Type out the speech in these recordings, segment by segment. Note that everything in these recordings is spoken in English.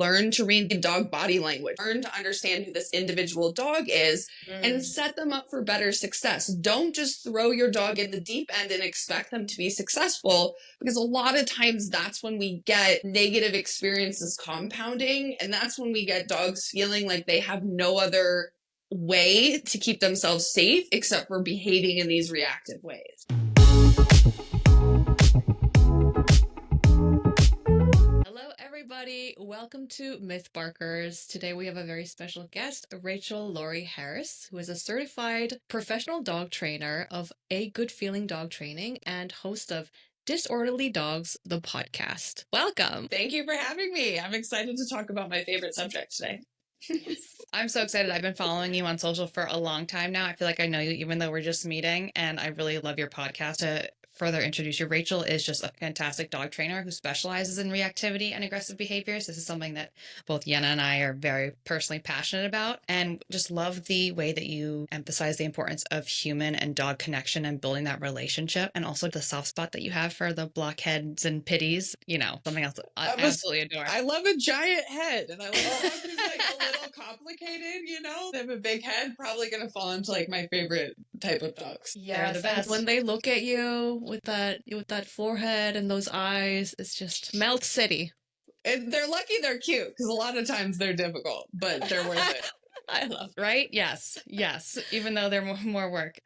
Learn to read dog body language, learn to understand who this individual dog is, and set them up for better success. Don't just throw your dog in the deep end and expect them to be successful, because a lot of times that's when we get negative experiences compounding, and that's when we get dogs feeling like they have no other way to keep themselves safe except for behaving in these reactive ways. Hello, everybody. Welcome to MythBarkers. Today we have a very special guest, Rachel Laurie Harris, who is a certified professional dog trainer of A Good Feeling Dog Training and host of Disorderly Dogs, the podcast. Welcome. Thank you for having me. I'm excited to talk about my favorite subject today. Yes. I'm so excited. I've been following you on social for a long time now. I feel like I know you even though we're just meeting, and I really love your podcast. To further introduce you, Rachel is just a fantastic dog trainer who specializes in reactivity and aggressive behaviors. This is something that both Yena and I are very personally passionate about, and just love the way that you emphasize the importance of human and dog connection and building that relationship, and also the soft spot that you have for the blockheads and pitties, something else I absolutely adore. I love a giant head, and I love dogs who's like a little complicated, They have a big head, probably going to fall into like my favorite type of dogs. Yeah, they're the best. When they look at you with that forehead and those eyes, it's just melt city. And they're lucky they're cute, because a lot of times they're difficult, but they're worth it. I love, right? Yes. Even though they're more work.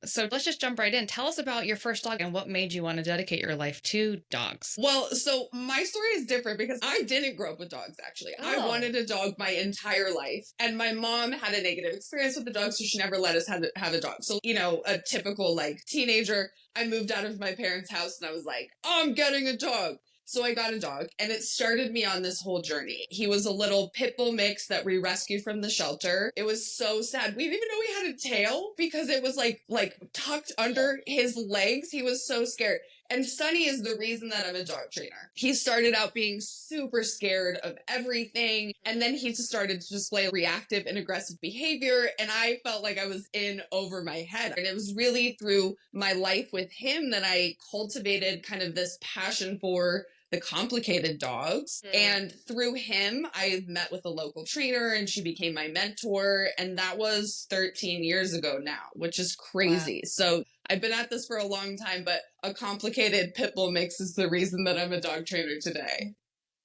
So let's just jump right in. Tell us about your first dog and what made you want to dedicate your life to dogs. Well, so my story is different because I didn't grow up with dogs, actually. I wanted a dog my entire life. And my mom had a negative experience with the dog, so she never let us have a dog. So, a typical like teenager, I moved out of my parents' house and I was like, I'm getting a dog. So I got a dog, and it started me on this whole journey. He was a little pit bull mix that we rescued from the shelter. It was so sad. We didn't even know he had a tail because it was like tucked under his legs. He was so scared. And Sunny is the reason that I'm a dog trainer. He started out being super scared of everything, and then he just started to display reactive and aggressive behavior, and I felt like I was in over my head. And it was really through my life with him that I cultivated kind of this passion for the complicated dogs. And through him, I met with a local trainer and she became my mentor. And that was 13 years ago now, which is crazy. Wow. So I've been at this for a long time, but a complicated pit bull mix is the reason that I'm a dog trainer today.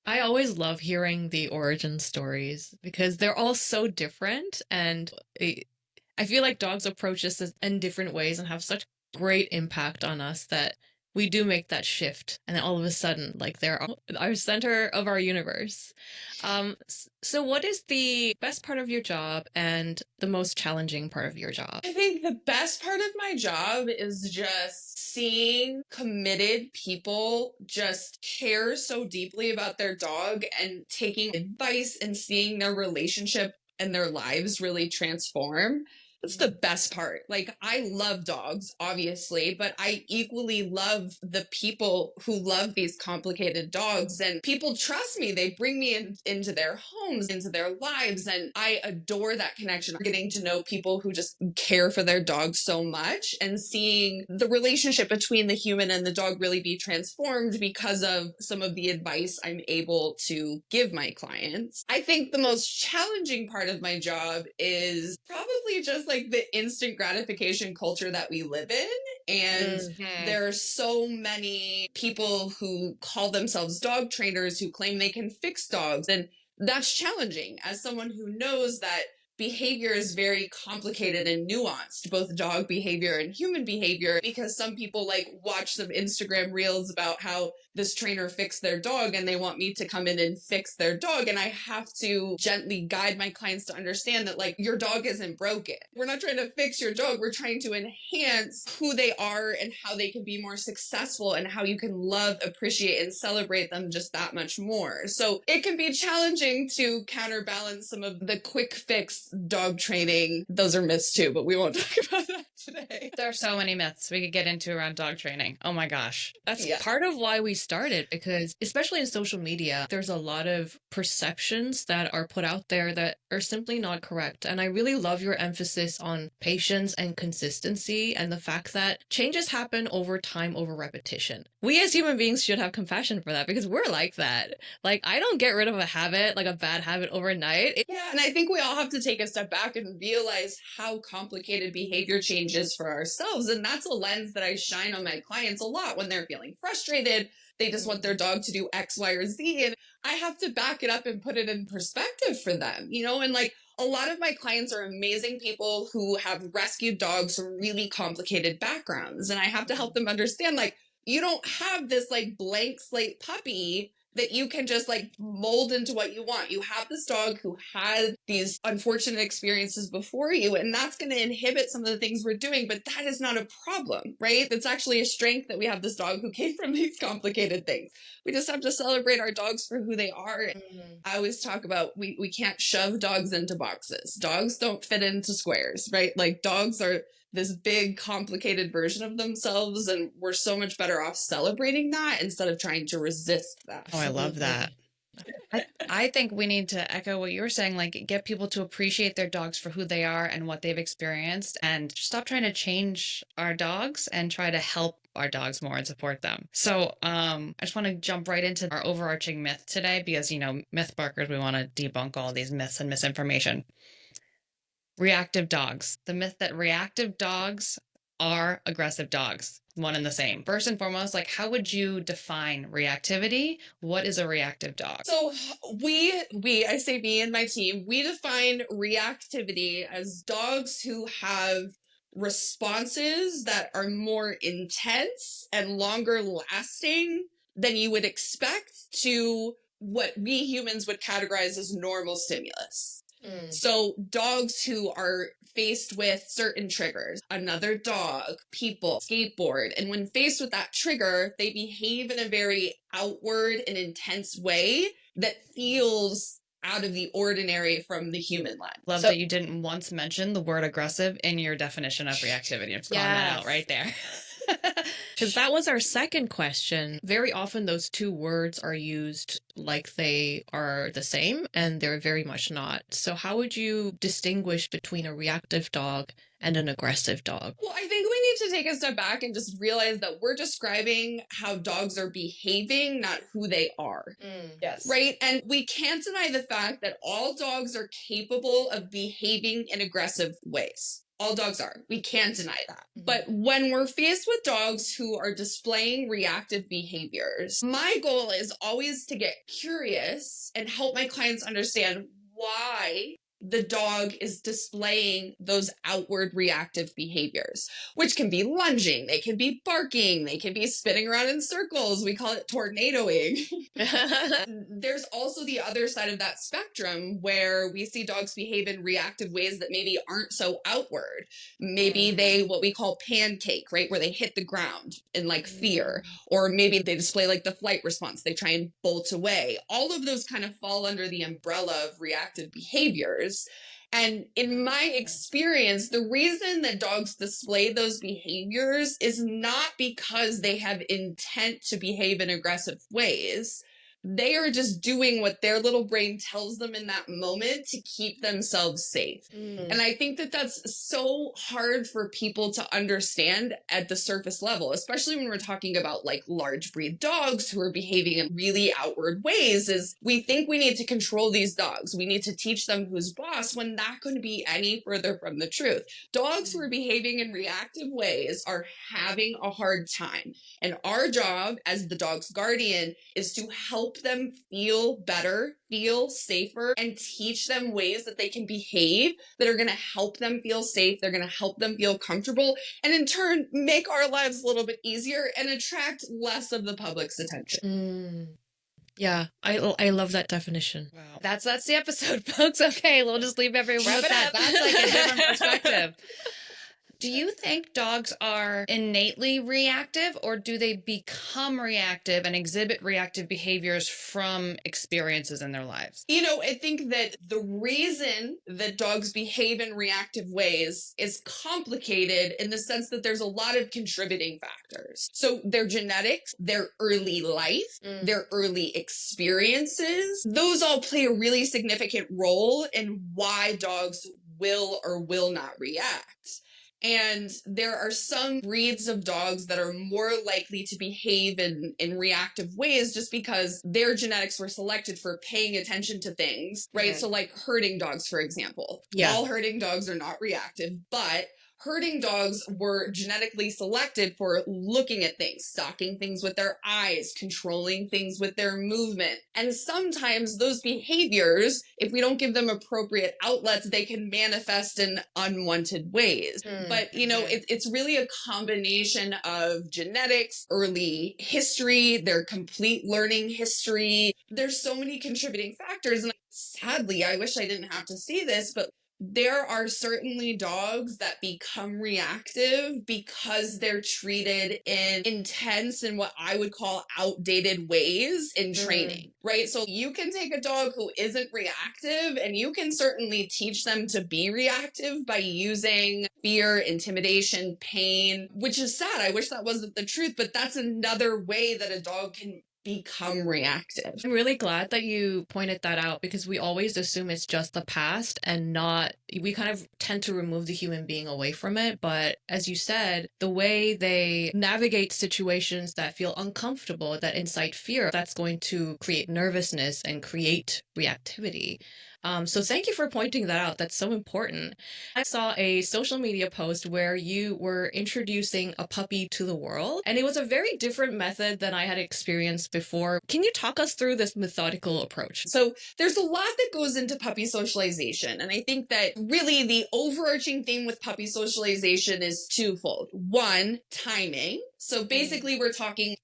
I always love hearing the origin stories because they're all so different. And I feel like dogs approach this in different ways and have such great impact on us that we do make that shift, and then all of a sudden, like, they're our center of our universe. So what is the best part of your job and the most challenging part of your job? I think the best part of my job is just seeing committed people just care so deeply about their dog and taking advice and seeing their relationship and their lives really transform. That's the best part. Like, I love dogs, obviously, but I equally love the people who love these complicated dogs, and people trust me. They bring me into their homes, into their lives, and I adore that connection. Getting to know people who just care for their dogs so much and seeing the relationship between the human and the dog really be transformed because of some of the advice I'm able to give my clients. I think the most challenging part of my job is probably just like the instant gratification culture that we live in. And there are so many people who call themselves dog trainers who claim they can fix dogs. And that's challenging as someone who knows that behavior is very complicated and nuanced, both dog behavior and human behavior, because some people watch some Instagram reels about how this trainer fixed their dog and they want me to come in and fix their dog. And I have to gently guide my clients to understand that your dog isn't broken. We're not trying to fix your dog. We're trying to enhance who they are and how they can be more successful and how you can love, appreciate, and celebrate them just that much more. So it can be challenging to counterbalance some of the quick fix dog training. Those are myths too, but we won't talk about that. today. There are so many myths we could get into around dog training. Oh my gosh. That's Yeah. part of why we started, because especially in social media, there's a lot of perceptions that are put out there that are simply not correct. And I really love your emphasis on patience and consistency and the fact that changes happen over time, over repetition. We as human beings should have compassion for that because we're like that. Like, I don't get rid of a habit, like a bad habit overnight. Yeah, and I think we all have to take a step back and realize how complicated behavior change is for ourselves. And that's a lens that I shine on my clients a lot when they're feeling frustrated. They just want their dog to do X, Y, or Z. And I have to back it up and put it in perspective for them, you know? And like a lot of my clients are amazing people who have rescued dogs from really complicated backgrounds. And I have to help them understand, like, you don't have this like blank slate puppy that you can just like mold into what you want. You have this dog who had these unfortunate experiences before you, and that's going to inhibit some of the things we're doing, but that is not a problem, right? That's actually a strength that we have this dog who came from these complicated things. We just have to celebrate our dogs for who they are. I always talk about we can't shove dogs into boxes. Dogs don't fit into squares, right? Like dogs are this big complicated version of themselves, and we're so much better off celebrating that instead of trying to resist that. Oh, I love that. I think we need to echo what you were saying, like get people to appreciate their dogs for who they are and what they've experienced, and stop trying to change our dogs and try to help our dogs more and support them. So I just want to jump right into our overarching myth today because, you know, MythBarkers, we want to debunk all these myths and misinformation. Reactive dogs. The myth that reactive dogs are aggressive dogs. One and the same. First and foremost, like how would you define reactivity? What is a reactive dog? So I say me and my team, we define reactivity as dogs who have responses that are more intense and longer lasting than you would expect to what we humans would categorize as normal stimulus. So dogs who are faced with certain triggers, another dog, people, skateboard, and when faced with that trigger, they behave in a very outward and intense way that feels out of the ordinary from the human lens. Love that you didn't once mention the word aggressive in your definition of reactivity. I'm just calling that out right there. Because that was our second question. Very often those two words are used like they are the same, and they're very much not. So how would you distinguish between a reactive dog and an aggressive dog? Well, I think we need to take a step back and just realize that we're describing how dogs are behaving, not who they are. Yes. Right? And we can't deny the fact that all dogs are capable of behaving in aggressive ways. All dogs are. We can't deny that. But when we're faced with dogs who are displaying reactive behaviors, my goal is always to get curious and help my clients understand why the dog is displaying those outward reactive behaviors, which can be lunging, they can be barking, they can be spinning around in circles. We call it tornadoing. There's also the other side of that spectrum where we see dogs behave in reactive ways that maybe aren't so outward. Maybe they, what we call pancake, right? Where they hit the ground in like fear, or maybe they display like the flight response. They try and bolt away. All of those kind of fall under the umbrella of reactive behaviors. And in my experience, the reason that dogs display those behaviors is not because they have intent to behave in aggressive ways. They are just doing what their little brain tells them in that moment to keep themselves safe. And I think that that's so hard for people to understand at the surface level, especially when we're talking about like large breed dogs who are behaving in really outward ways, is we think we need to control these dogs. We need to teach them who's boss when that couldn't be any further from the truth. Dogs who are behaving in reactive ways are having a hard time. And our job as the dog's guardian is to help them feel better, feel safer, and teach them ways that they can behave that are going to help them feel safe. They're going to help them feel comfortable, and in turn, make our lives a little bit easier and attract less of the public's attention. Yeah, I love that definition. Wow. That's the episode, folks. Okay, we'll just leave everyone with that. That's like a different perspective. Do you think dogs are innately reactive, or do they become reactive and exhibit reactive behaviors from experiences in their lives? I think that the reason that dogs behave in reactive ways is complicated in the sense that there's a lot of contributing factors. So their genetics, their early life, their early experiences, those all play a really significant role in why dogs will or will not react. And there are some breeds of dogs that are more likely to behave in reactive ways just because their genetics were selected for paying attention to things, right? Yeah. So, like herding dogs, for example. Yeah. All herding dogs are not reactive, but herding dogs were genetically selected for looking at things, stalking things with their eyes, controlling things with their movement. And sometimes those behaviors, if we don't give them appropriate outlets, they can manifest in unwanted ways. But, it's really a combination of genetics, early history, their complete learning history. There's so many contributing factors. And sadly, I wish I didn't have to see this, but there are certainly dogs that become reactive because they're treated in intense and what I would call outdated ways in training, right? So you can take a dog who isn't reactive and you can certainly teach them to be reactive by using fear, intimidation, pain, which is sad. I wish that wasn't the truth, but that's another way that a dog can become reactive. I'm really glad that you pointed that out because we always assume it's just the past and not, we kind of tend to remove the human being away from it. But as you said, the way they navigate situations that feel uncomfortable, that incite fear, that's going to create nervousness and create reactivity. So thank you for pointing that out. That's so important. I saw a social media post where you were introducing a puppy to the world, and it was a very different method than I had experienced before. Can you talk us through this methodical approach? So there's a lot that goes into puppy socialization. And I think that really the overarching theme with puppy socialization is twofold. One, timing. So basically we're talking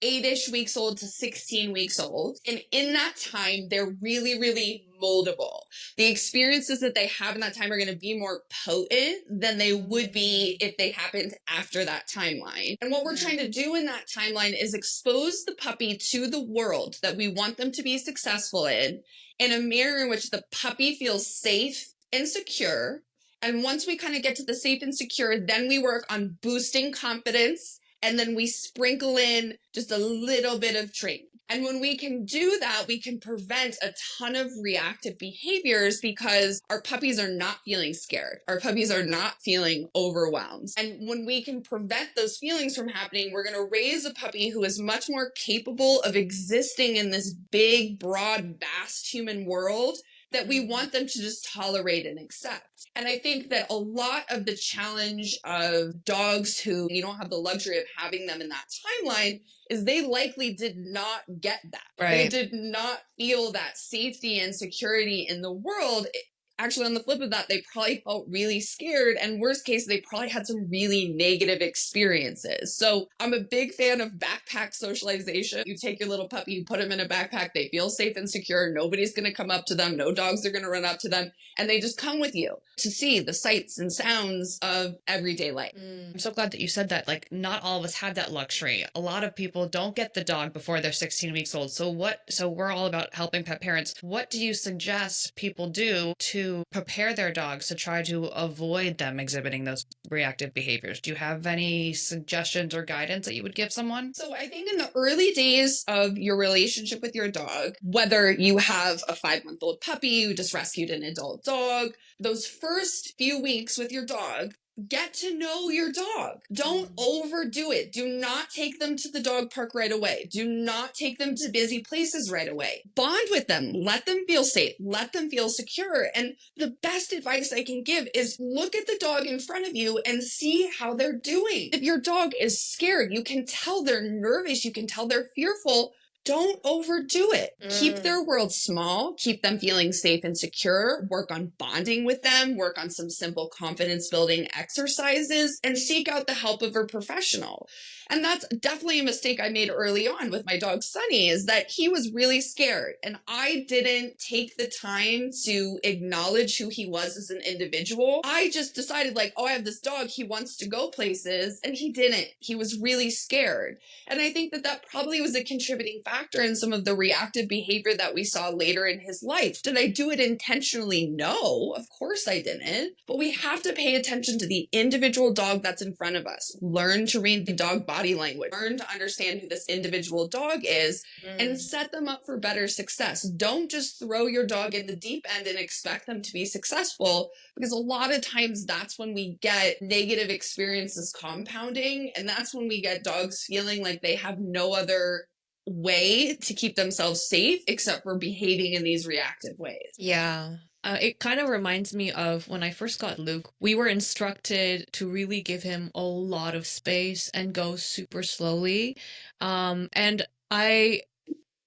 8-ish weeks old to 16 weeks old. And in that time, they're really, really moldable. The experiences that they have in that time are going to be more potent than they would be if they happened after that timeline. And what we're trying to do in that timeline is expose the puppy to the world that we want them to be successful in a manner in which the puppy feels safe and secure. And once we kind of get to the safe and secure, then we work on boosting confidence. And then we sprinkle in just a little bit of training. And when we can do that, we can prevent a ton of reactive behaviors because our puppies are not feeling scared. Our puppies are not feeling overwhelmed. And when we can prevent those feelings from happening, we're going to raise a puppy who is much more capable of existing in this big, broad, vast human world that we want them to just tolerate and accept. And I think that a lot of the challenge of dogs who you don't have the luxury of having them in that timeline is they likely did not get that. Right. They did not feel that safety and security in the world. Actually, on the flip of that, they probably felt really scared. And worst case, they probably had some really negative experiences. So I'm a big fan of backpack socialization. You take your little puppy, you put them in a backpack, they feel safe and secure. Nobody's going to come up to them. No dogs are going to run up to them. And they just come with you to see the sights and sounds of everyday life. I'm so glad that you said that. Like, not all of us have that luxury. A lot of people don't get the dog before they're 16 weeks old. So we're all about helping pet parents. What do you suggest people do to prepare their dogs to try to avoid them exhibiting those reactive behaviors? Do you have any suggestions or guidance that you would give someone? So I think in the early days of your relationship with your dog, whether you have a 5-month-old puppy, you just rescued an adult dog, those first few weeks with your dog, get to know your dog. Don't overdo it. Do not take them to the dog park right away. Do not take them to busy places right away. Bond with them. Let them feel safe. Let them feel secure. And the best advice I can give is look at the dog in front of you and see how they're doing. If your dog is scared, you can tell they're nervous. You can tell they're fearful. don't overdo it. Keep Mm. their world small, keep them feeling safe and secure, work on bonding with them, work on some simple confidence building exercises, and seek out the help of a professional. And that's definitely a mistake I made early on with my dog Sunny, is that he was really scared. And I didn't take the time to acknowledge who he was as an individual. I just decided like, oh, I have this dog. He wants to go places. And he didn't. He was really scared. And I think that that probably was a contributing factor in some of the reactive behavior that we saw later in his life. Did I do it intentionally? No, of course I didn't. But we have to pay attention to the individual dog that's in front of us. Learn to read the dog body language. Learn to understand who this individual dog is and set them up for better success. Don't just throw your dog in the deep end and expect them to be successful, because a lot of times that's when we get negative experiences compounding, and that's when we get dogs feeling like they have no other way to keep themselves safe except for behaving in these reactive ways. Yeah. It kind of reminds me of when I first got Luke. We were instructed to really give him a lot of space and go super slowly. And I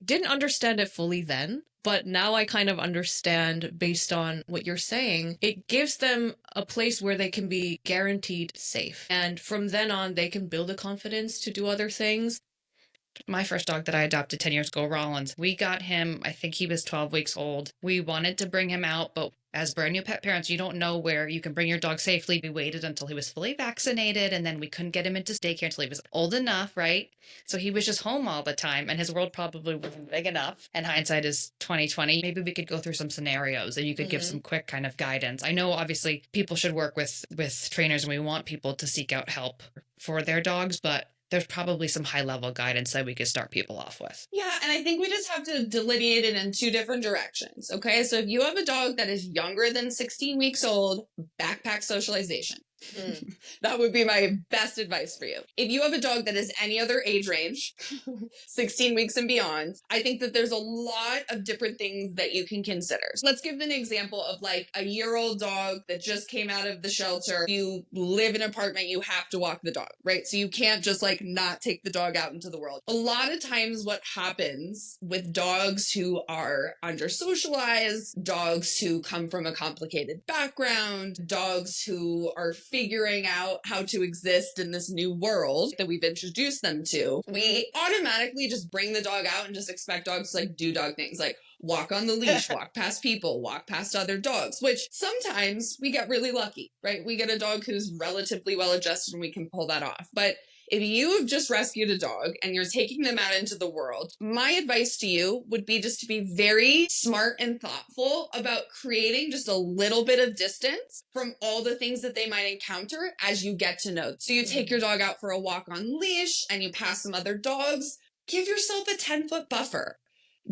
didn't understand it fully then, but now I kind of understand based on what you're saying. It gives them a place where they can be guaranteed safe. And from then on, they can build a confidence to do other things. My first dog that I adopted 10 years ago, Rollins, we got him, I think he was 12 weeks old. We wanted to bring him out, but as brand new pet parents, you don't know where you can bring your dog safely. We waited until he was fully vaccinated, and then we couldn't get him into daycare until he was old enough, right? So he was just home all the time, and his world probably wasn't big enough. And hindsight is 2020. Maybe we could go through some scenarios and you could give some quick kind of guidance. I know obviously people should work with trainers, and we want people to seek out help for their dogs, but there's probably some high level guidance that we could start people off with. Yeah, and I think we just have to delineate it in two different directions. Okay, so if you have a dog that is younger than 16 weeks old, backpack socialization. That would be my best advice for you. If you have a dog that is any other age range, 16 weeks and beyond, I think that there's a lot of different things that you can consider. So let's give an example of like a year-old dog that just came out of the shelter. You live in an apartment, you have to walk the dog, right? So you can't just like not take the dog out into the world. A lot of times what happens with dogs who are under socialized, dogs who come from a complicated background, dogs who are figuring out how to exist in this new world that we've introduced them to, we automatically just bring the dog out and just expect dogs to like do dog things like walk on the leash, walk past people, walk past other dogs, which sometimes we get really lucky, right? We get a dog who's relatively well adjusted and we can pull that off. But if you have just rescued a dog and you're taking them out into the world, my advice to you would be just to be very smart and thoughtful about creating just a little bit of distance from all the things that they might encounter as you get to know. So you take your dog out for a walk on leash and you pass some other dogs. Give yourself a 10-foot buffer.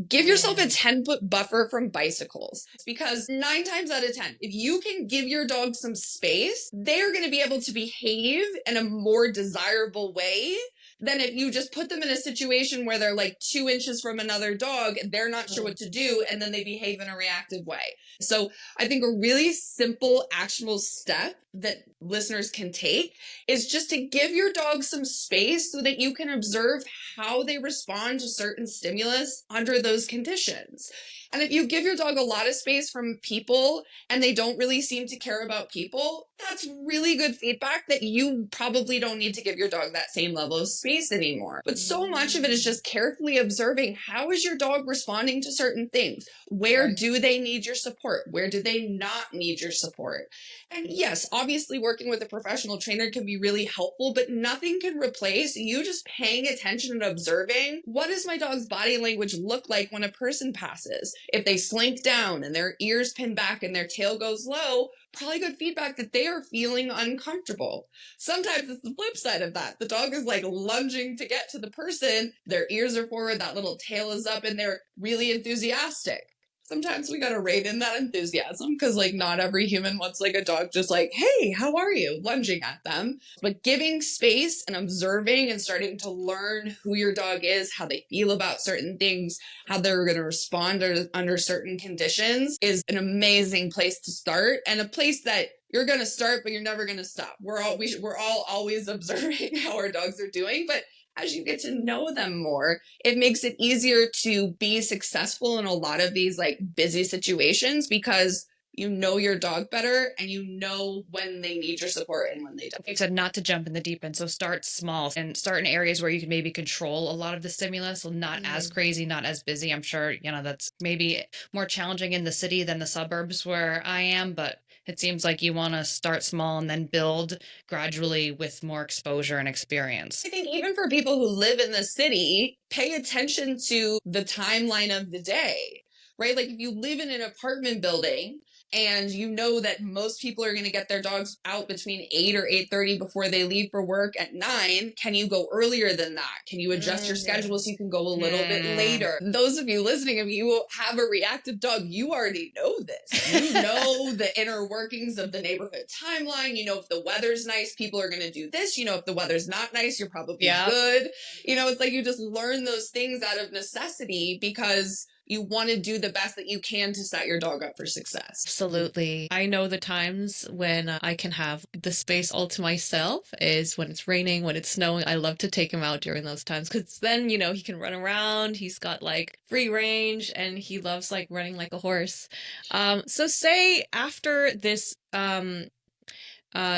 Give yourself a 10-foot buffer from bicycles, because 9 times out of 10, if you can give your dog some space, they're going to be able to behave in a more desirable way than if you just put them in a situation where they're like 2 inches from another dog, they're not sure what to do, and then they behave in a reactive way. So I think a really simple, actionable step that listeners can take is just to give your dog some space so that you can observe how they respond to certain stimulus under those conditions. And if you give your dog a lot of space from people and they don't really seem to care about people, that's really good feedback that you probably don't need to give your dog that same level of space anymore. But so much of it is just carefully observing, how is your dog responding to certain things? Where do they need your support? Where do they not need your support? And yes, obviously working with a professional trainer can be really helpful, but nothing can replace you just paying attention and observing, what does my dog's body language look like when a person passes? If they slink down and their ears pin back and their tail goes low, probably good feedback that they are feeling uncomfortable. Sometimes it's the flip side of that. The dog is like lunging to get to the person, their ears are forward, that little tail is up, and they're really enthusiastic. Sometimes we gotta rein in that enthusiasm, because like not every human wants like a dog just like, hey, how are you? Lunging at them. But giving space and observing and starting to learn who your dog is, how they feel about certain things, how they're gonna respond under certain conditions is an amazing place to start, and a place that you're gonna start, but you're never gonna stop. We're all always observing how our dogs are doing, but as you get to know them more, it makes it easier to be successful in a lot of these like busy situations because you know your dog better and you know when they need your support and when they don't. You said not to jump in the deep end, so start small and start in areas where you can maybe control a lot of the stimulus, so not as crazy, not as busy. I'm sure, that's maybe more challenging in the city than the suburbs where I am, but it seems like you want to start small and then build gradually with more exposure and experience. I think even for people who live in the city, pay attention to the timeline of the day, right? Like if you live in an apartment building and you know that most people are going to get their dogs out between 8 or 8:30 before they leave for work at 9, can you go earlier than that? Can you adjust your schedule so you can go a little bit later? Those of you listening, if you have a reactive dog, you already know this. You know the inner workings of the neighborhood timeline. You know if the weather's nice, people are going to do this. You know if the weather's not nice, you're probably good. It's like you just learn those things out of necessity because you want to do the best that you can to set your dog up for success. Absolutely. I know the times when I can have the space all to myself is when it's raining, when it's snowing. I love to take him out during those times because then, he can run around. He's got like free range and he loves like running like a horse. So say after this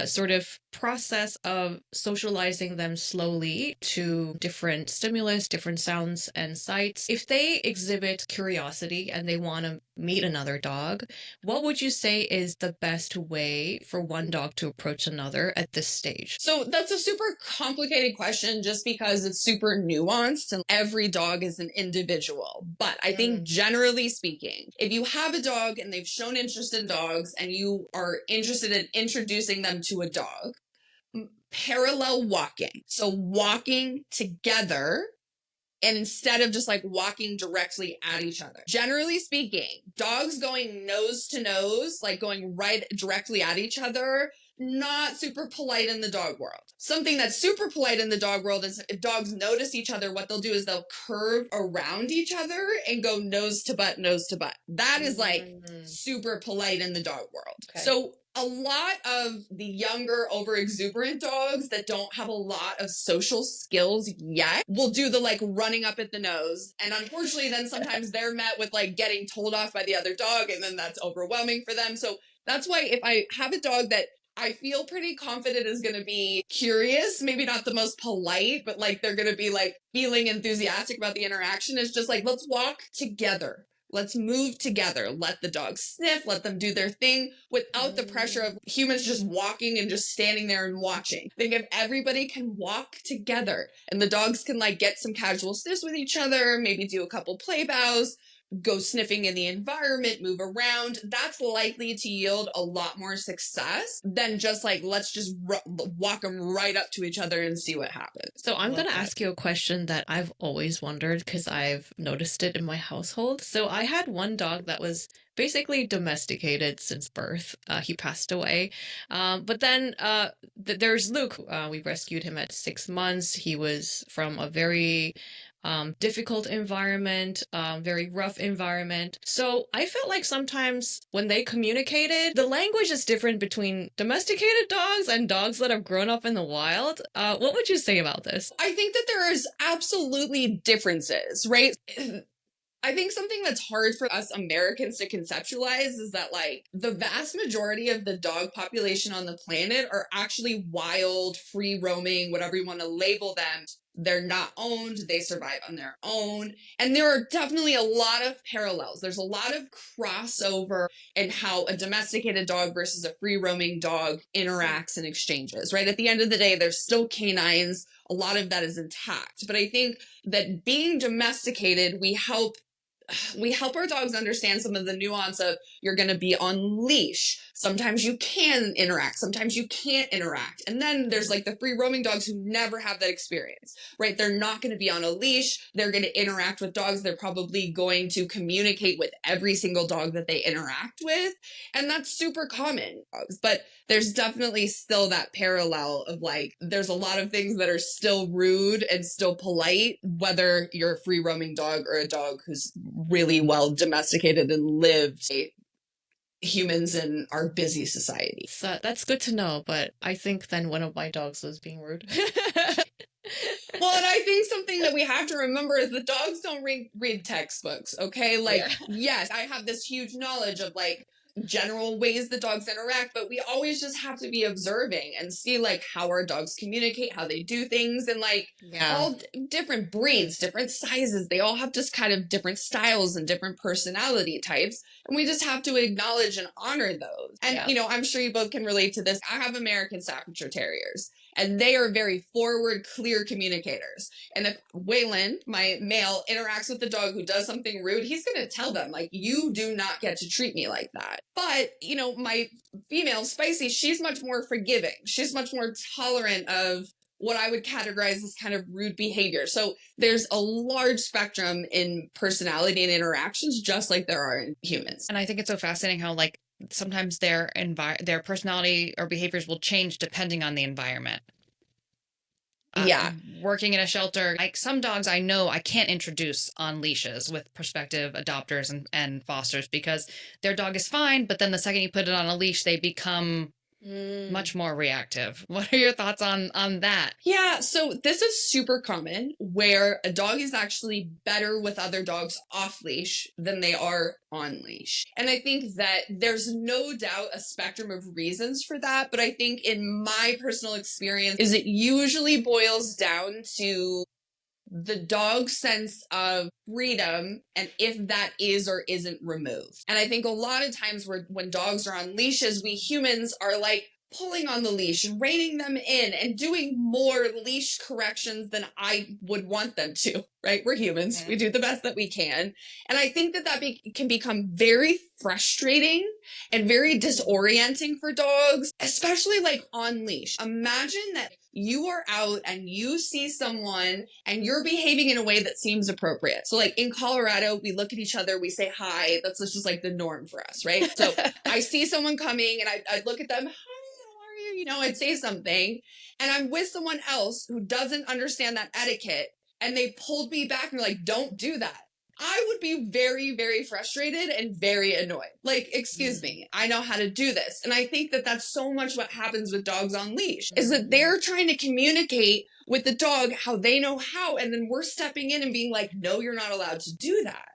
sort of process of socializing them slowly to different stimulus, different sounds and sights. If they exhibit curiosity and they want to meet another dog, what would you say is the best way for one dog to approach another at this stage? So that's a super complicated question just because it's super nuanced and every dog is an individual. But I think generally speaking, if you have a dog and they've shown interest in dogs and you are interested in introducing them to a dog, parallel walking. So walking together and instead of just like walking directly at each other. Generally speaking, dogs going nose to nose, like going right directly at each other, not super polite in the dog world. Something that's super polite in the dog world is if dogs notice each other, what they'll do is they'll curve around each other and go nose to butt, nose to butt. That is like super polite in the dog world. Okay. So a lot of the younger, over-exuberant dogs that don't have a lot of social skills yet will do the like running up at the nose. And unfortunately, then sometimes they're met with like getting told off by the other dog, and then that's overwhelming for them. So that's why if I have a dog that I feel pretty confident is going to be curious, maybe not the most polite, but like they're going to be like feeling enthusiastic about the interaction, it's just like, let's walk together. Let's move together. Let the dogs sniff. Let them do their thing without the pressure of humans just walking and just standing there and watching. Think if everybody can walk together and the dogs can like get some casual sniffs with each other, maybe do a couple play bows, go sniffing in the environment, move around, that's likely to yield a lot more success than just like, let's just walk them right up to each other and see what happens. So I'm going to ask you a question that I've always wondered because I've noticed it in my household. So I had one dog that was basically domesticated since birth. He passed away. But then there's Luke. We rescued him at 6 months. He was from a very difficult environment, very rough environment. So I felt like sometimes when they communicated, the language is different between domesticated dogs and dogs that have grown up in the wild. What would you say about this? I think that there is absolutely differences, right? I think something that's hard for us Americans to conceptualize is that like the vast majority of the dog population on the planet are actually wild, free roaming, whatever you want to label them. They're not owned. They survive on their own. And there are definitely a lot of parallels. There's a lot of crossover in how a domesticated dog versus a free roaming dog interacts and exchanges, right? At the end of the day, there's still canines. A lot of that is intact. But I think that being domesticated, we help our dogs understand some of the nuance of you're going to be on leash. Sometimes you can interact. Sometimes you can't interact. And then there's like the free roaming dogs who never have that experience, right? They're not going to be on a leash. They're going to interact with dogs. They're probably going to communicate with every single dog that they interact with. And that's super common. But there's definitely still that parallel of like, there's a lot of things that are still rude and still polite, whether you're a free roaming dog or a dog who's really well domesticated and lived humans in our busy society. So that's good to know, but I think then one of my dogs was being rude. Well, and I think something that we have to remember is the dogs don't read textbooks, okay? Like, Yeah. yes, I have this huge knowledge of like general ways the dogs interact, but we always just have to be observing and see like how our dogs communicate, how they do things, and like Yeah. all different breeds, different sizes, they all have just kind of different styles and different personality types. And we just have to acknowledge and honor those. And, Yeah. you know, I'm sure you both can relate to this. I have American Staffordshire Terriers, and they are very forward, clear communicators. And if Waylon, my male, interacts with the dog who does something rude, he's going to tell them, like, you do not get to treat me like that. But, you know, my female, Spicy, she's much more forgiving. She's much more tolerant of what I would categorize as kind of rude behavior. So there's a large spectrum in personality and interactions, just like there are in humans. And I think it's so fascinating how like sometimes their personality or behaviors will change depending on the environment. Yeah. Working in a shelter, like some dogs I know I can't introduce on leashes with prospective adopters and fosters because their dog is fine, but then the second you put it on a leash, they become much more reactive. What are your thoughts on that? Yeah, so this is super common where a dog is actually better with other dogs off leash than they are on leash. And I think that there's no doubt a spectrum of reasons for that, but I think in my personal experience is it usually boils down to the dog's sense of freedom and if that is or isn't removed. And I think a lot of times when dogs are on leashes, we humans are like pulling on the leash and reining them in and doing more leash corrections than I would want them to, right? We're humans. We do the best that we can. And I think that can become very frustrating and very disorienting for dogs, especially like on leash. Imagine that you are out and you see someone and you're behaving in a way that seems appropriate. So like in Colorado, we look at each other, we say hi. That's just like the norm for us, right? So I see someone coming and I look at them, hi, how are you? You know, I'd say something and I'm with someone else who doesn't understand that etiquette and they pulled me back and they're like, don't do that. I would be very, very frustrated and very annoyed. Like, excuse me, I know how to do this. And I think that that's so much what happens with dogs on leash is that they're trying to communicate with the dog how they know how. And then we're stepping in and being like, no, you're not allowed to do that.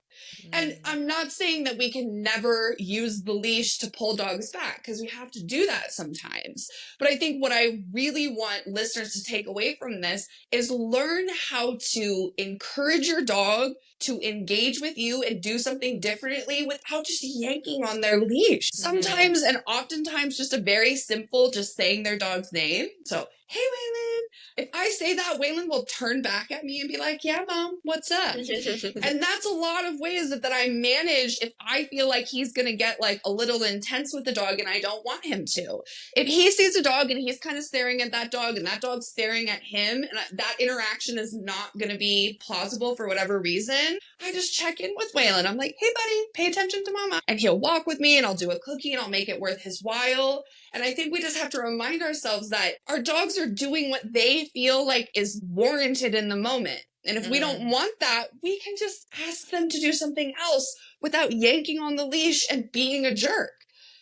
And I'm not saying that we can never use the leash to pull dogs back because we have to do that sometimes. But I think what I really want listeners to take away from this is learn how to encourage your dog to engage with you and do something differently without just yanking on their leash. Sometimes and oftentimes just a very simple, just saying their dog's name. So, hey, Waylon. If I say that, Waylon will turn back at me and be like, yeah, mom, what's up? And that's a lot of ways that I manage if I feel like he's going to get like a little intense with the dog and I don't want him to. If he sees a dog and he's kind of staring at that dog and that dog's staring at him and that interaction is not going to be plausible for whatever reason, I just check in with Waylon. I'm like, hey, buddy, pay attention to mama. And he'll walk with me and I'll do a cookie and I'll make it worth his while. And I think we just have to remind ourselves that our dogs are doing what they feel like is warranted in the moment. And if we don't want that, we can just ask them to do something else without yanking on the leash and being a jerk.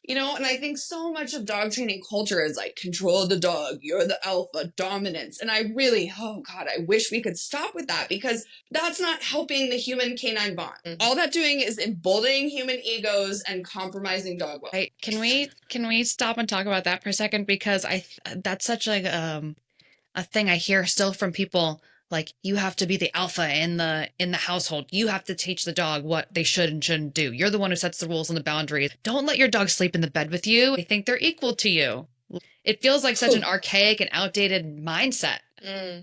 You know, and I think so much of dog training culture is like control the dog, you're the alpha, dominance. And I really, oh God, I wish we could stop with that because that's not helping the human canine bond. All that's doing is emboldening human egos and compromising dog welfare. Right. Can we stop and talk about that for a second? Because that's such like a thing I hear still from people. Like, you have to be the alpha in the household. You have to teach the dog what they should and shouldn't do. You're the one who sets the rules and the boundaries. Don't let your dog sleep in the bed with you. They think they're equal to you. It feels like such an archaic and outdated mindset.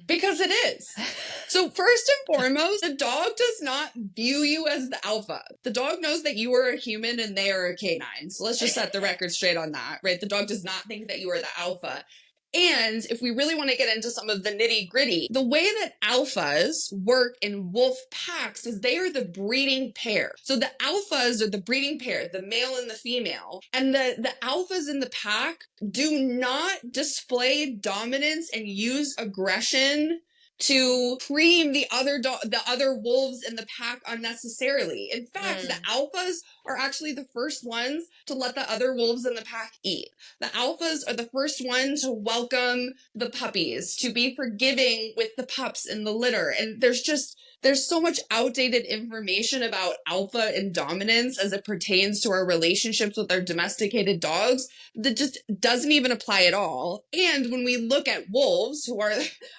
Because it is. So first and foremost, the dog does not view you as the alpha. The dog knows that you are a human and they are a canine. So let's just set the record straight on that, right? The dog does not think that you are the alpha. And if we really want to get into some of the nitty gritty, the way that alphas work in wolf packs is they are the breeding pair. So the alphas are the breeding pair, the male and the female. And the alphas in the pack do not display dominance and use aggression to cream the other wolves in the pack unnecessarily. In fact, the alphas are actually the first ones to let the other wolves in the pack eat. The alphas are the first ones to welcome the puppies, to be forgiving with the pups in the litter. And there's so much outdated information about alpha and dominance as it pertains to our relationships with our domesticated dogs that just doesn't even apply at all. And when we look at wolves, who are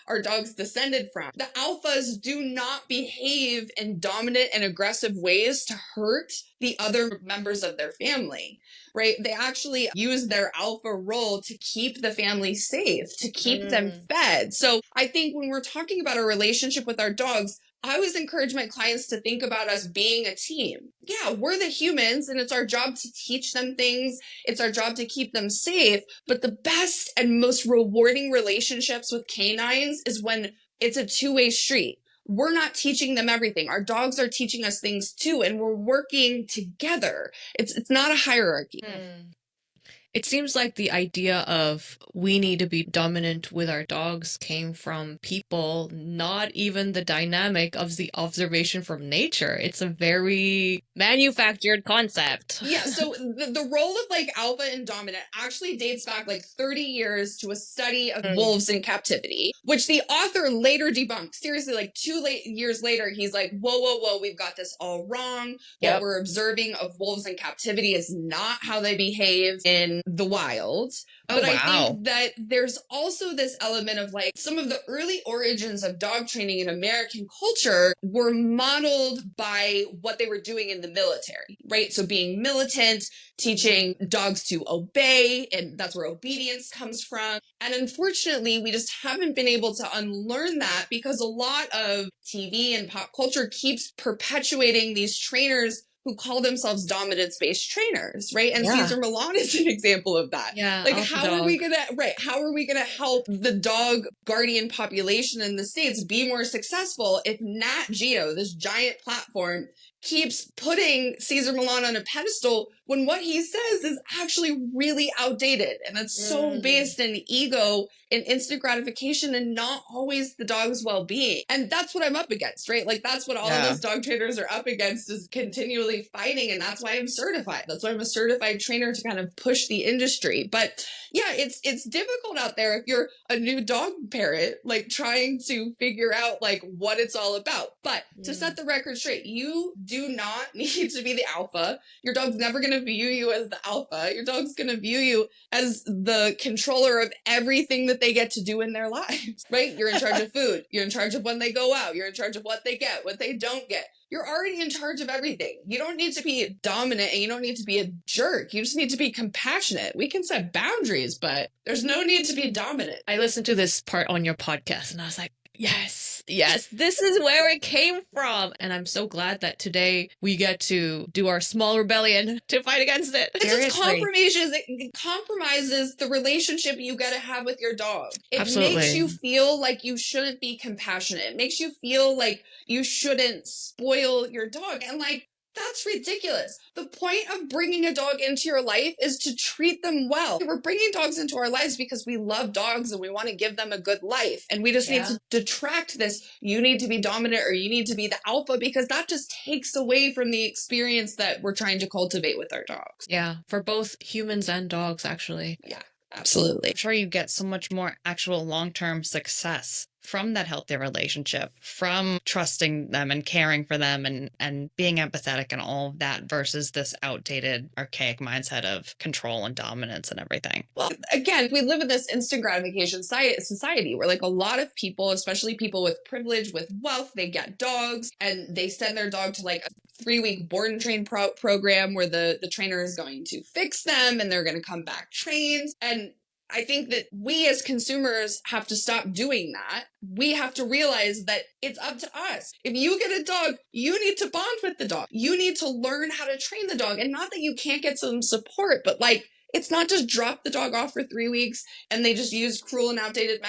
our dogs descended from, the alphas do not behave in dominant and aggressive ways to hurt the other members of their family, right? They actually use their alpha role to keep the family safe, to keep them fed. So I think when we're talking about our relationship with our dogs, I always encourage my clients to think about us being a team. Yeah, we're the humans and it's our job to teach them things. It's our job to keep them safe. But the best and most rewarding relationships with canines is when it's a two-way street. We're not teaching them everything. Our dogs are teaching us things too, and we're working together. It's not a hierarchy. It seems like the idea of we need to be dominant with our dogs came from people, not even the dynamic of the observation from nature. It's a very manufactured concept. Yeah, so the role of like alpha and dominant actually dates back like 30 years to a study of wolves in captivity, which the author later debunked. Seriously, like 2 years later, he's like, whoa, we've got this all wrong. What we're observing of wolves in captivity is not how they behave in the wild. But I think that there's also this element of like some of the early origins of dog training in American culture were modeled by what they were doing in the military, right? So being militant, teaching dogs to obey, and that's where obedience comes from. And unfortunately, we just haven't been able to unlearn that because a lot of TV and pop culture keeps perpetuating these trainers who call themselves dominance-based trainers, right? And Cesar Millan is an example of that. Yeah, like how are we gonna help the dog guardian population in the States be more successful if Nat Geo, this giant platform, keeps putting Cesar Millan on a pedestal when what he says is actually really outdated, and it's so based in ego and instant gratification and not always the dog's well-being. And that's what I'm up against, right? Like that's what all of us dog trainers are up against, is continually fighting. And that's why I'm certified. That's why I'm a certified trainer, to kind of push the industry. But yeah, it's difficult out there if you're a new dog parent, like trying to figure out like what it's all about. But to set the record straight, you do not need to be the alpha. Your dog's never going to view you as the alpha. Your dog's going to view you as the controller of everything that they get to do in their lives, right? You're in charge of food. You're in charge of when they go out. You're in charge of what they get, what they don't get. You're already in charge of everything. You don't need to be dominant and you don't need to be a jerk. You just need to be compassionate. We can set boundaries, but there's no need to be dominant. I listened to this part on your podcast and I was like, yes, this is where it came from. And I'm so glad that today we get to do our small rebellion to fight against it. It just compromises the relationship you get to have with your dog. It makes you feel like you shouldn't be compassionate. It makes you feel like you shouldn't spoil your dog. And like, that's ridiculous. The point of bringing a dog into your life is to treat them well. We're bringing dogs into our lives because we love dogs and we want to give them a good life. And we just need to detract this, you need to be dominant or you need to be the alpha, because that just takes away from the experience that we're trying to cultivate with our dogs. Yeah, for both humans and dogs, actually. Yeah, absolutely. I'm sure you get so much more actual long-term success from that healthy relationship, from trusting them and caring for them and being empathetic and all of that, versus this outdated, archaic mindset of control and dominance and everything. Well, again, we live in this instant gratification society where like a lot of people, especially people with privilege, with wealth, they get dogs and they send their dog to like a 3-week board and train program where the trainer is going to fix them and they're going to come back trained. And I think that we as consumers have to stop doing that. We have to realize that it's up to us. If you get a dog, you need to bond with the dog. You need to learn how to train the dog. And not that you can't get some support, but like, It's not just drop the dog off for 3 weeks and they just use cruel and outdated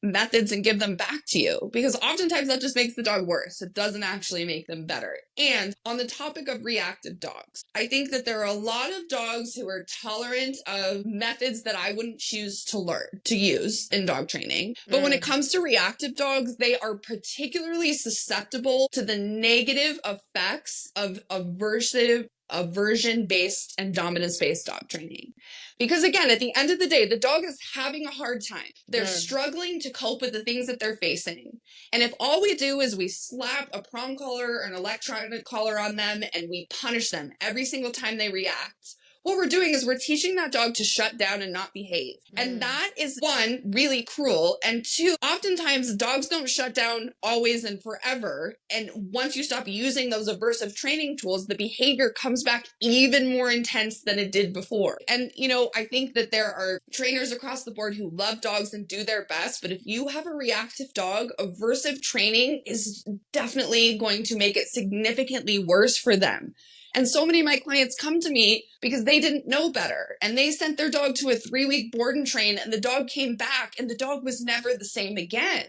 methods and give them back to you, because oftentimes that just makes the dog worse. It doesn't actually make them better. And on the topic of reactive dogs, I think that there are a lot of dogs who are tolerant of methods that I wouldn't choose to use in dog training. But when it comes to reactive dogs, they are particularly susceptible to the negative effects of aversion-based and dominance-based dog training. Because again, at the end of the day, the dog is having a hard time. They're struggling to cope with the things that they're facing. And if all we do is we slap a prong collar or an electronic collar on them and we punish them every single time they react, what we're doing is we're teaching that dog to shut down and not behave. And that is, one, really cruel. And two, oftentimes dogs don't shut down always and forever. And once you stop using those aversive training tools, the behavior comes back even more intense than it did before. And, I think that there are trainers across the board who love dogs and do their best. But if you have a reactive dog, aversive training is definitely going to make it significantly worse for them. And so many of my clients come to me because they didn't know better, and they sent their dog to a 3-week board and train, and the dog came back and the dog was never the same again.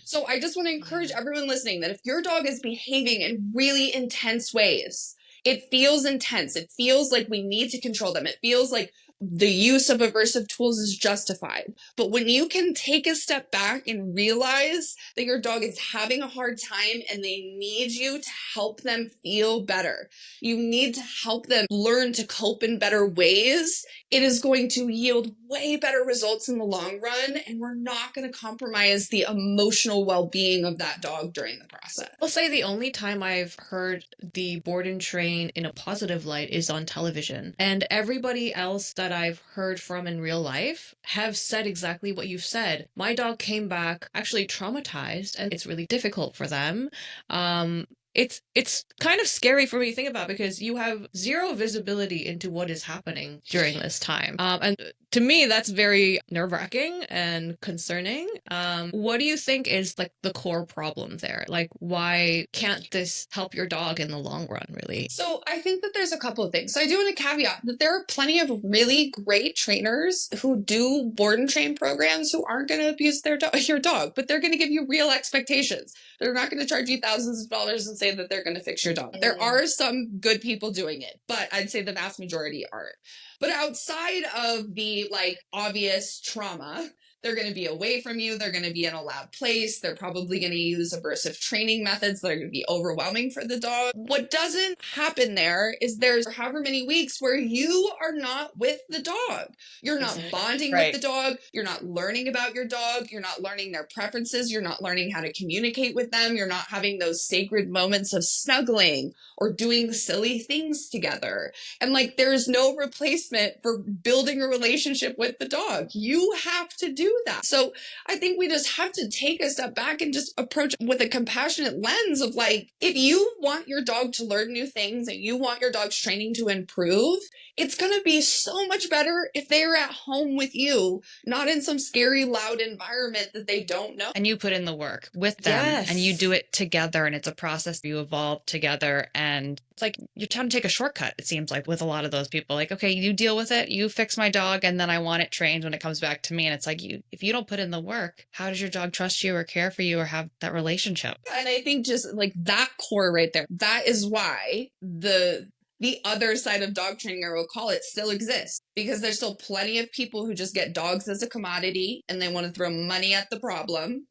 So I just want to encourage everyone listening that if your dog is behaving in really intense ways, it feels intense. It feels like we need to control them. It feels like the use of aversive tools is justified. But when you can take a step back and realize that your dog is having a hard time and they need you to help them feel better, you need to help them learn to cope in better ways, it is going to yield way better results in the long run. And we're not going to compromise the emotional well-being of that dog during the process. I'll say the only time I've heard the board and train in a positive light is on television. And everybody else that I've heard from in real life have said exactly what you've said. My dog came back actually traumatized, and it's really difficult for them. It's kind of scary for me to think about, because you have zero visibility into what is happening during this time. And to me, that's very nerve-wracking and concerning. What do you think is like the core problem there? Like, why can't this help your dog in the long run, really? So I think that there's a couple of things. So I do want to caveat that there are plenty of really great trainers who do board and train programs who aren't going to abuse your dog, but they're going to give you real expectations. They're not going to charge you thousands of dollars and say that they're going to fix your dog. There are some good people doing it, but I'd say the vast majority aren't. But outside of the obvious trauma, they're going to be away from you. They're going to be in a loud place. They're probably going to use aversive training methods that are going to be overwhelming for the dog. What doesn't happen there is there's however many weeks where you are not with the dog. You're not bonding with the dog. You're not learning about your dog. You're not learning their preferences. You're not learning how to communicate with them. You're not having those sacred moments of snuggling or doing silly things together. And there's no replacement for building a relationship with the dog. You have to do that. So I think we just have to take a step back and just approach with a compassionate lens of if you want your dog to learn new things and you want your dog's training to improve, it's going to be so much better if they're at home with you, not in some scary, loud environment that they don't know. And you put in the work with them and you do it together, and it's a process you evolve together. And it's like you're trying to take a shortcut, it seems like, with a lot of those people. Okay, you deal with it, you fix my dog, and then I want it trained when it comes back to me. And it's like, if you don't put in the work, how does your dog trust you or care for you or have that relationship? And I think just that core right there, that is why the other side of dog training, I will call it, still exists, because there's still plenty of people who just get dogs as a commodity and they want to throw money at the problem.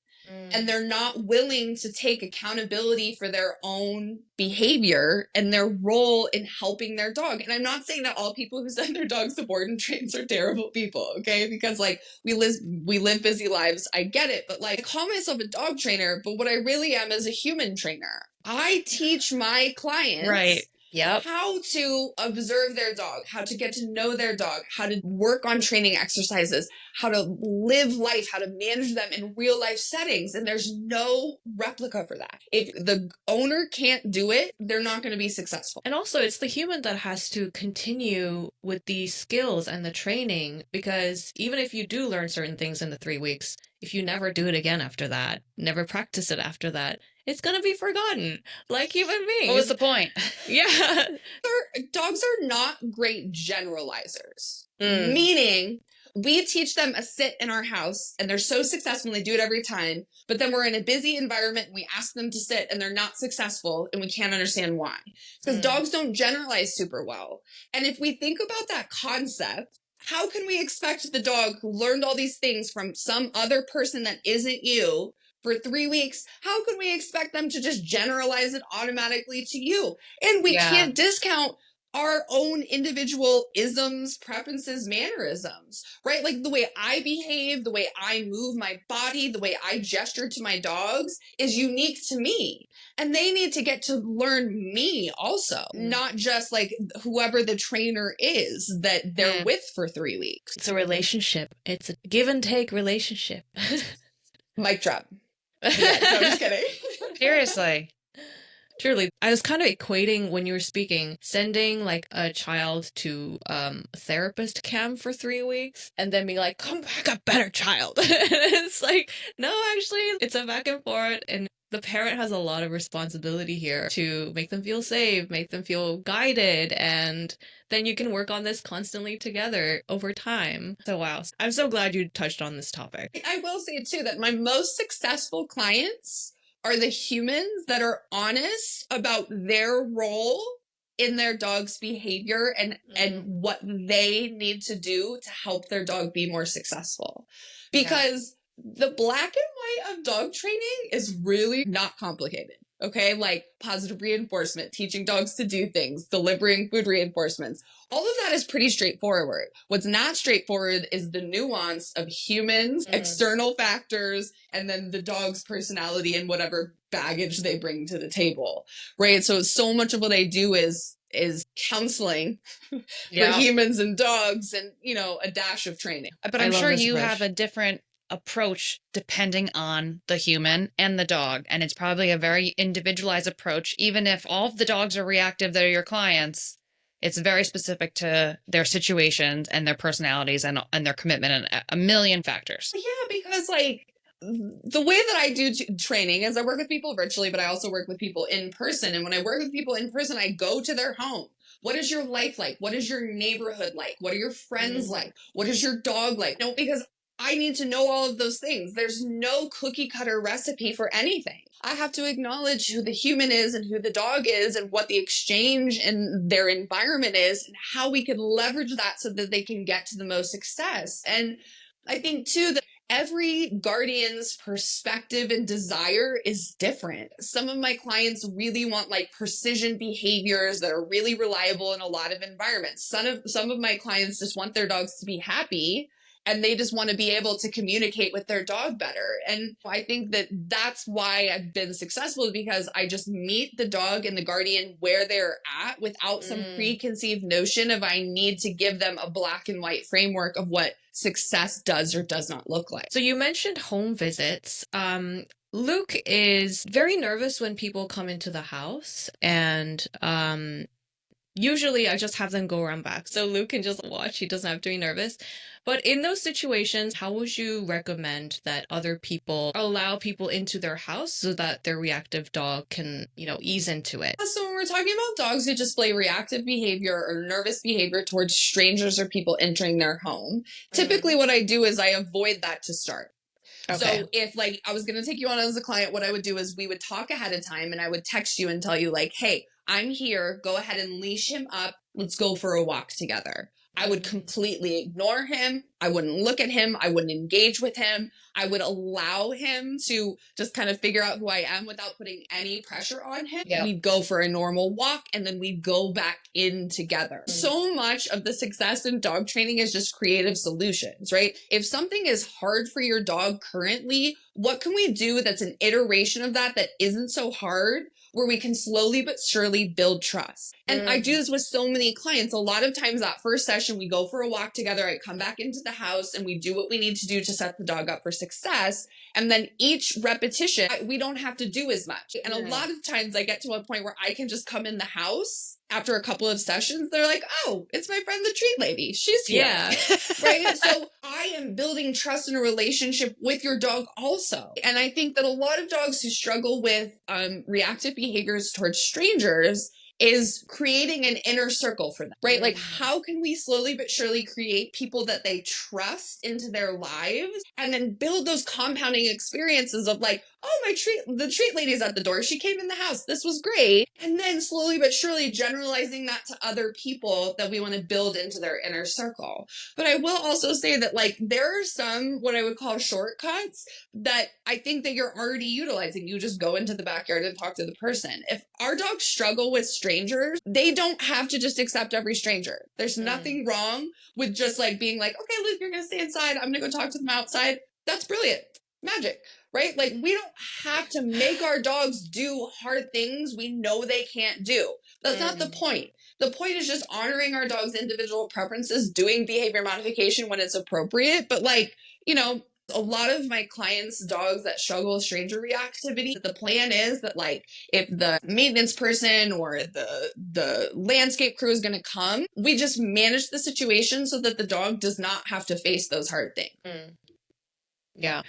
And they're not willing to take accountability for their own behavior and their role in helping their dog. And I'm not saying that all people who send their dogs to board and trains are terrible people, okay? Because we live busy lives. I get it. But I call myself a dog trainer, but what I really am is a human trainer. I teach my clients how to observe their dog, how to get to know their dog, how to work on training exercises, how to live life, how to manage them in real life settings. And there's no replica for that. If the owner can't do it, they're not going to be successful. And also, it's the human that has to continue with these skills and the training, because even if you do learn certain things in the 3 weeks, if you never do it again after that, never practice it after that, it's going to be forgotten like human beings. What was the point? Yeah. Dogs are not great generalizers, Mm. meaning we teach them a sit in our house and they're so successful and they do it every time, but then we're in a busy environment and we ask them to sit and they're not successful and we can't understand why. Because dogs don't generalize super well. And if we think about that concept, how can we expect the dog who learned all these things from some other person that isn't you for 3 weeks, how can we expect them to just generalize it automatically to you? And we can't discount our own individual isms, preferences, mannerisms, right? Like the way I behave, the way I move my body, the way I gesture to my dogs is unique to me. And they need to get to learn me also, not just like whoever the trainer is that they're with for 3 weeks. It's a relationship. It's a give and take relationship. Mic drop. Yeah, no, I'm just kidding. Seriously. Truly, I was kind of equating when you were speaking, sending like a child to therapist camp for 3 weeks and then being like, come back a better child. It's like, no, actually, it's a back and forth. And the parent has a lot of responsibility here to make them feel safe, make them feel guided, and then you can work on this constantly together over time. So, wow. I'm so glad you touched on this topic. I will say too that my most successful clients are the humans that are honest about their role in their dog's behavior and what they need to do to help their dog be more successful. Because the black and white of dog training is really not complicated. Okay, like positive reinforcement, teaching dogs to do things, delivering food reinforcements. All of that is pretty straightforward. What's not straightforward is the nuance of humans, external factors, and then the dog's personality and whatever baggage they bring to the table, right? So much of what I do is counseling for humans and dogs and, you know, a dash of training. But I'm sure you have a different approach depending on the human and the dog, and it's probably a very individualized approach. Even if all of the dogs are reactive that are your clients, it's very specific to their situations and their personalities and their commitment and a million factors. Yeah, because like the way that I do training is I work with people virtually, but I also work with people in person. And when I work with people in person, I go to their home. What is your life like? What is your neighborhood like? What are your friends like? What is your dog like? No, because I need to know all of those things. There's no cookie cutter recipe for anything. I have to acknowledge who the human is and who the dog is and what the exchange in their environment is and how we can leverage that so that they can get to the most success. And I think too that every guardian's perspective and desire is different. Some of my clients really want like precision behaviors that are really reliable in a lot of environments. Some of my clients just want their dogs to be happy and they just want to be able to communicate with their dog better. And I think that that's why I've been successful, because I just meet the dog and the guardian where they're at without some preconceived notion of I need to give them a black and white framework of what success does or does not look like. So you mentioned home visits. Luke is very nervous when people come into the house, and usually I just have them go around back so Luke can just watch. He doesn't have to be nervous. But in those situations, how would you recommend that other people allow people into their house so that their reactive dog can, you know, ease into it? So when we're talking about dogs who display reactive behavior or nervous behavior towards strangers or people entering their home, typically what I do is I avoid that to start. Okay. So if like I was going to take you on as a client, what I would do is we would talk ahead of time and I would text you and tell you like, hey, I'm here. Go ahead and leash him up. Let's go for a walk together. I would completely ignore him. I wouldn't look at him. I wouldn't engage with him. I would allow him to just kind of figure out who I am without putting any pressure on him. Yep. We'd go for a normal walk and then we'd go back in together. So much of the success in dog training is just creative solutions, right? If something is hard for your dog currently, what can we do that's an iteration of that isn't so hard, where we can slowly but surely build trust? And I do this with so many clients. A lot of times that first session, we go for a walk together. I come back into the house and we do what we need to do to set the dog up for success. And then each repetition, we don't have to do as much. And a lot of times I get to a point where I can just come in the house after a couple of sessions, they're like, oh, it's my friend the treat lady. She's here. Yeah. Right? So I am building trust in a relationship with your dog also. And I think that a lot of dogs who struggle with reactive behaviors towards strangers is creating an inner circle for them, right? Like, how can we slowly but surely create people that they trust into their lives and then build those compounding experiences of like, oh, the treat lady's at the door. She came in the house. This was great. And then slowly but surely generalizing that to other people that we want to build into their inner circle. But I will also say that like, there are some, what I would call shortcuts that I think that you're already utilizing. You just go into the backyard and talk to the person. If our dogs struggle with strangers, they don't have to just accept every stranger. There's nothing wrong with just like being like, okay, Luke, you're going to stay inside. I'm going to go talk to them outside. That's brilliant. Magic, right? Like we don't have to make our dogs do hard things we know they can't do. That's not the point. The point is just honoring our dog's individual preferences, doing behavior modification when it's appropriate. But like, you know, a lot of my clients' dogs that struggle with stranger reactivity, the plan is that like if the maintenance person or the landscape crew is going to come, we just manage the situation so that the dog does not have to face those hard things. Yeah.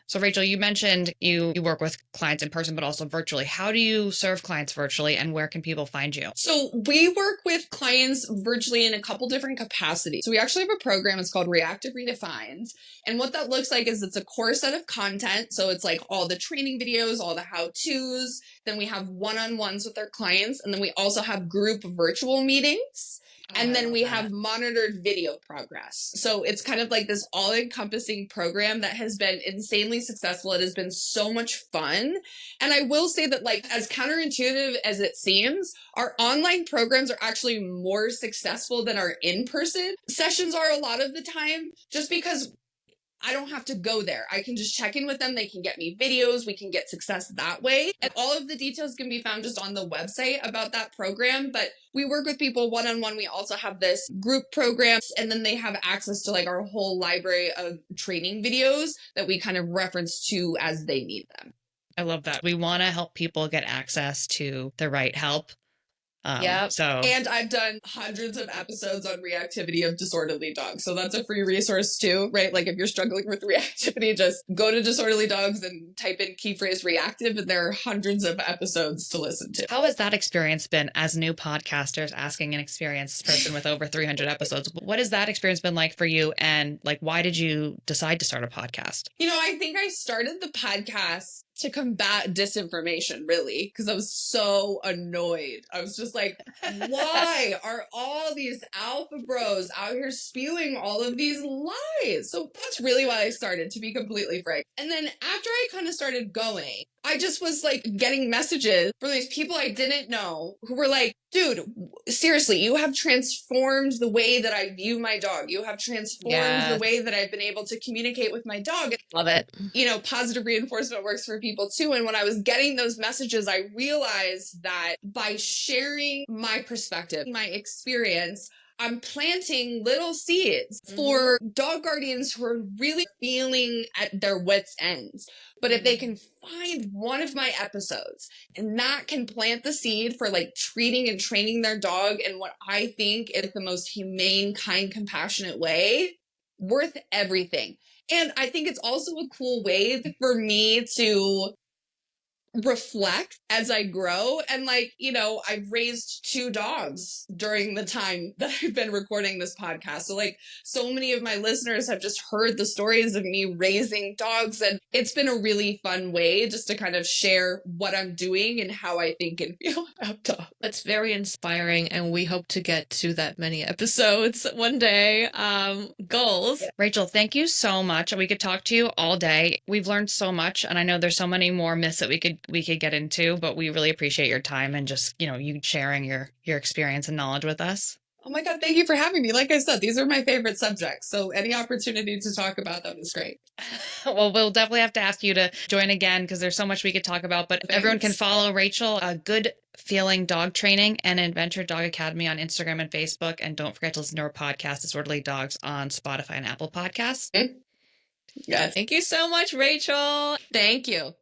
So Rachel, you mentioned you work with clients in person, but also virtually. How do you serve clients virtually and where can people find you? So we work with clients virtually in a couple different capacities. So we actually have a program, it's called Reactive Redefined. And what that looks like is it's a core set of content. So it's like all the training videos, all the how-tos. Then we have one-on-ones with our clients. And then we also have group virtual meetings. And then we have monitored video progress. So it's kind of like this all-encompassing program that has been insanely successful. It has been so much fun. And I will say that like as counterintuitive as it seems, our online programs are actually more successful than our in-person sessions are a lot of the time, just because I don't have to go there. I can just check in with them. They can get me videos. We can get success that way. And all of the details can be found just on the website about that program. But we work with people one-on-one. We also have this group program, and then they have access to like our whole library of training videos that we kind of reference to as they need them. I love that. We want to help people get access to the right help. And I've done hundreds of episodes on reactivity of disorderly dogs. So that's a free resource too, right? Like if you're struggling with reactivity, just go to disorderly dogs and type in key phrase reactive, and there are hundreds of episodes to listen to. How has that experience been as new podcasters asking an experienced person with over 300 episodes? What has that experience been like for you? And like, why did you decide to start a podcast? You know, I think I started the podcast to combat disinformation, really, because I was so annoyed. I was just like, why are all these alpha bros out here spewing all of these lies? So that's really why I started, to be completely frank. And then after I kind of started going, I just was like getting messages from these people I didn't know who were like, dude, seriously, you have transformed the way that I view my dog. You have transformed the way that I've been able to communicate with my dog. Love it. You know, positive reinforcement works for people too. And when I was getting those messages, I realized that by sharing my perspective, my experience, I'm planting little seeds for dog guardians who are really feeling at their wits' ends. But if they can find one of my episodes and that can plant the seed for like treating and training their dog in what I think is the most humane, kind, compassionate way, worth everything. And I think it's also a cool way for me to reflect as I grow. And like, you know, I've raised 2 dogs during the time that I've been recording this podcast. So like so many of my listeners have just heard the stories of me raising dogs. And it's been a really fun way just to kind of share what I'm doing and how I think and feel about dogs. That's very inspiring. And we hope to get to that many episodes one day. Goals. Rachel, thank you so much. We could talk to you all day. We've learned so much. And I know there's so many more myths that we could get into, but we really appreciate your time and just, you know, you sharing your experience and knowledge with us. Oh my God, thank you for having me. Like I said, these are my favorite subjects. So any opportunity to talk about them is great. Well, we'll definitely have to ask you to join again because there's so much we could talk about, but everyone can follow Rachel, Good Feeling Dog Training and Adventure Dog Academy on Instagram and Facebook. And don't forget to listen to our podcast, Disorderly Dogs, on Spotify and Apple Podcasts. Yeah. Thank you so much, Rachel. Thank you.